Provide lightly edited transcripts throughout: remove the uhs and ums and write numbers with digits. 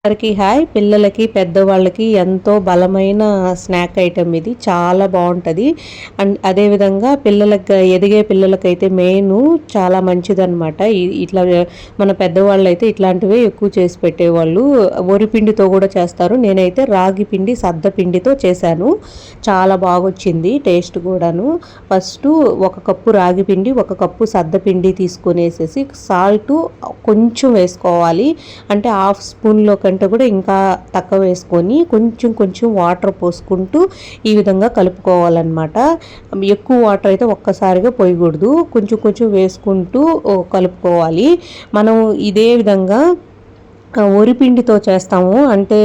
అందరికీ హాయ్. పిల్లలకి పెద్దవాళ్ళకి ఎంతో బలమైన స్నాక్ ఐటెం ఇది. చాలా బాగుంటుంది. అండ్ అదేవిధంగా ఎదిగే పిల్లలకైతే మెయిన్ చాలా మంచిదన్నమాట. ఇట్లా మన పెద్దవాళ్ళు అయితే ఇట్లాంటివే ఎక్కువ చేసి పెట్టేవాళ్ళు. వరిపిండితో కూడా చేస్తారు. నేనైతే రాగి పిండి సద్ద పిండితో చేశాను. చాలా బాగొచ్చింది టేస్ట్ కూడాను. ఫస్ట్ 1 కప్పు రాగి పిండి, 1 కప్పు సద్ద పిండి తీసుకునేసేసి సాల్ట్ కొంచెం వేసుకోవాలి. అంటే హాఫ్ స్పూన్లో కంటే కూడా ఇంకా తక్కువ వేసుకొని కొంచెం వాటర్ పోసుకుంటూ ఈ విధంగా కలుపుకోవాలన్నమాట. ఎక్కువ వాటర్ అయితే ఒక్కసారిగా పోయకూడదు. కొంచెం వేసుకుంటూ కలుపుకోవాలి. మనం ఇదే విధంగా వరిపిండితో చేస్తాము, అంటే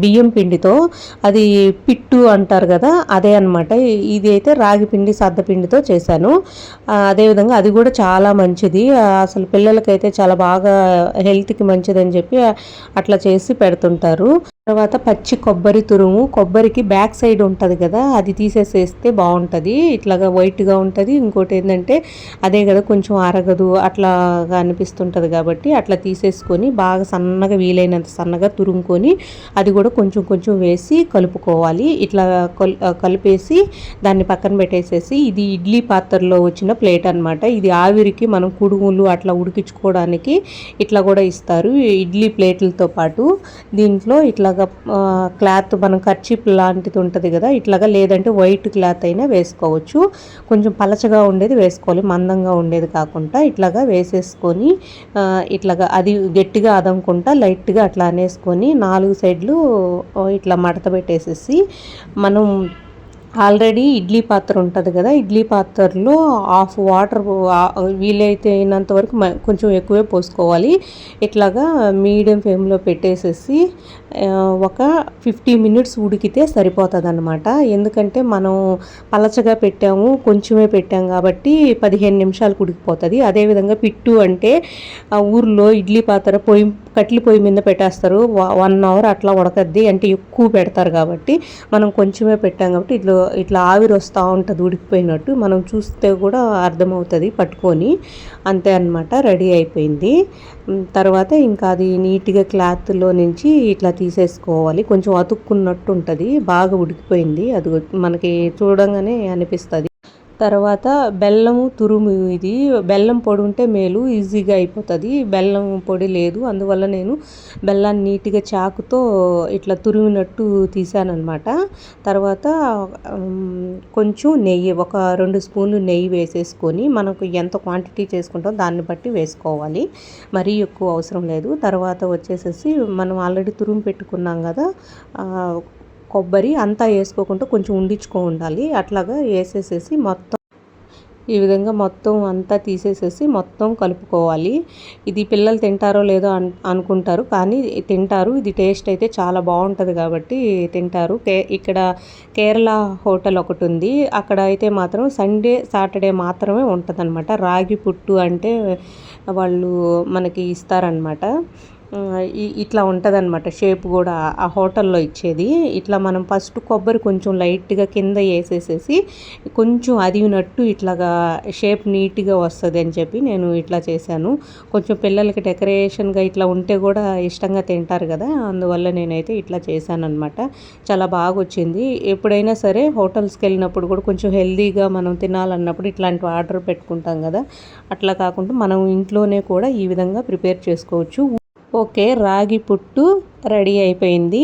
బియ్యం పిండితో, అది పిట్టు అంటారు కదా, అదే అనమాట. ఇది అయితే రాగి పిండి సద్దపిండితో చేశాను. అదేవిధంగా అది కూడా చాలా మంచిది. అసలు పిల్లలకైతే చాలా బాగా హెల్త్కి మంచిదని చెప్పి అట్లా చేసి పెడుతుంటారు. తర్వాత పచ్చి కొబ్బరి తురుము, కొబ్బరికి బ్యాక్ సైడ్ ఉంటుంది కదా, అది తీసేసేస్తే బాగుంటుంది. ఇట్లాగా వైట్గా ఉంటుంది. ఇంకోటి ఏంటంటే అదే కదా కొంచెం అరగదు అట్లాగా అనిపిస్తుంటుంది, కాబట్టి అట్లా తీసేసుకొని బాగా సన్నగా వీలైనంత సన్నగా తురుముకొని అది కూడా కొంచెం వేసి కలుపుకోవాలి. ఇట్లా కలిపేసి దాన్ని పక్కన పెట్టేసేసి, ఇది ఇడ్లీ పాత్రలో వచ్చిన ప్లేట్ అనమాట. ఇది ఆవిరికి మనం కుడుములు అట్లా ఉడికించుకోవడానికి ఇట్లా కూడా ఇస్తారు, ఇడ్లీ ప్లేట్లతో పాటు. దీంట్లో ఇట్లాగా క్లాత్ మనం కర్చీప్ లాంటిది ఉంటుంది కదా, ఇట్లాగా లేదంటే వైట్ క్లాత్ అయినా వేసుకోవచ్చు. కొంచెం పలచగా ఉండేది వేసుకోవాలి, మందంగా ఉండేది కాకుండా. ఇట్లాగా వేసేసుకొని ఇట్లాగా అది గట్టిగా అదనుకుంటా లైట్గా అట్లా అనేసుకొని 4 సైడ్లు ఇట్లా మడత పెట్టేసేసి, మనం ఆల్రెడీ ఇడ్లీ పాత్ర ఉంటుంది కదా, ఇడ్లీ పాత్రలో హాఫ్ వాటర్ వీలైతే వరకు కొంచెం ఎక్కువే పోసుకోవాలి. ఇట్లాగా మీడియం ఫ్లేమ్లో పెట్టేసేసి ఒక 50 మినిట్స్ ఉడికితే సరిపోతుంది అనమాట. ఎందుకంటే మనం పలచగా పెట్టాము, కొంచెమే పెట్టాము కాబట్టి 15 నిమిషాలకు ఉడికిపోతుంది. అదేవిధంగా పిట్టు అంటే ఊర్లో ఇడ్లీ పాత్ర కట్లి పొయ్యి మీద పెట్టేస్తారు, 1 అవర్ అట్లా ఉడకద్ది, అంటే ఎక్కువ పెడతారు కాబట్టి. మనం కొంచెమే పెట్టాం కాబట్టి ఇట్లా ఆవిరి వస్తూ ఉంటుంది ఉడికిపోయినట్టు, మనం చూస్తే కూడా అర్థమవుతుంది పట్టుకొని. అంతే అనమాట, రెడీ అయిపోయింది. తర్వాత ఇంకా అది నీట్గా క్లాత్లో నుంచి ఇట్లా తీసేసుకోవాలి. కొంచెం అతుక్కున్నట్టు ఉంటుంది, బాగా ఉడికిపోయింది, అది మనకి చూడంగానే అనిపిస్తుంది. తర్వాత బెల్లము తురుము, ఇది బెల్లం పొడి ఉంటే మేలు, ఈజీగా అయిపోతుంది. బెల్లం పొడి లేదు, అందువల్ల నేను బెల్లాన్ని నీట్గా చాకుతో ఇట్లా తురిమినట్టు తీసానమాట. తర్వాత కొంచెం నెయ్యి, ఒక 2 స్పూన్లు నెయ్యి వేసేసుకొని, మనకు ఎంత క్వాంటిటీ చేసుకుంటామో దాన్ని బట్టి వేసుకోవాలి, మరీ ఎక్కువ అవసరం లేదు. తర్వాత వచ్చేసేసి మనం ఆల్రెడీ తురుము పెట్టుకున్నాం కదా కొబ్బరి, అంతా వేసుకోకుండా కొంచెం ఉండాలి. అట్లాగా వేసేసేసి మొత్తం ఈ విధంగా మొత్తం అంతా తీసేసేసి మొత్తం కలుపుకోవాలి. ఇది పిల్లలు తింటారో లేదో అనుకుంటారు, కానీ తింటారు. ఇది టేస్ట్ అయితే చాలా బాగుంటుంది కాబట్టి తింటారు. ఇక్కడ కేరళ హోటల్ ఒకటి ఉంది, అక్కడ అయితే మాత్రం సండే సాటర్డే మాత్రమే ఉంటుంది అనమాట. రాగి పుట్టు అంటే వాళ్ళు మనకి ఇస్తారనమాట. ఇట్లా ఉంటుంది అనమాట షేప్ కూడా ఆ హోటల్లో ఇచ్చేది. ఇట్లా మనం ఫస్ట్ కొబ్బరి కొంచెం లైట్గా కింద వేసేసేసి కొంచెం అదివినట్టు ఇట్లాగా షేప్ నీట్గా వస్తుంది అని చెప్పి నేను ఇట్లా చేశాను. కొంచెం పిల్లలకి డెకరేషన్గా ఇట్లా ఉంటే కూడా ఇష్టంగా తింటారు కదా, అందువల్ల నేనైతే ఇట్లా చేశాను అనమాట. చాలా బాగా వచ్చింది. ఎప్పుడైనా సరే హోటల్స్కి వెళ్ళినప్పుడు కూడా కొంచెం హెల్తీగా మనం తినాలన్నప్పుడు ఇట్లాంటివి ఆర్డర్ పెట్టుకుంటాం కదా, అట్లా కాకుండా మనం ఇంట్లోనే కూడా ఈ విధంగా ప్రిపేర్ చేసుకోవచ్చు. ఓకే, రాగి పుట్టు రెడీ అయిపోయింది.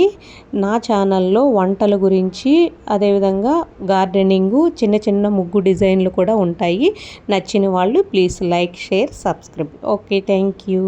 నా ఛానల్లో వంటల గురించి, అదేవిధంగా గార్డెనింగు, చిన్న ముగ్గు డిజైన్లు కూడా ఉంటాయి. నచ్చిన వాళ్ళు please like, share, subscribe. Okay, thank you.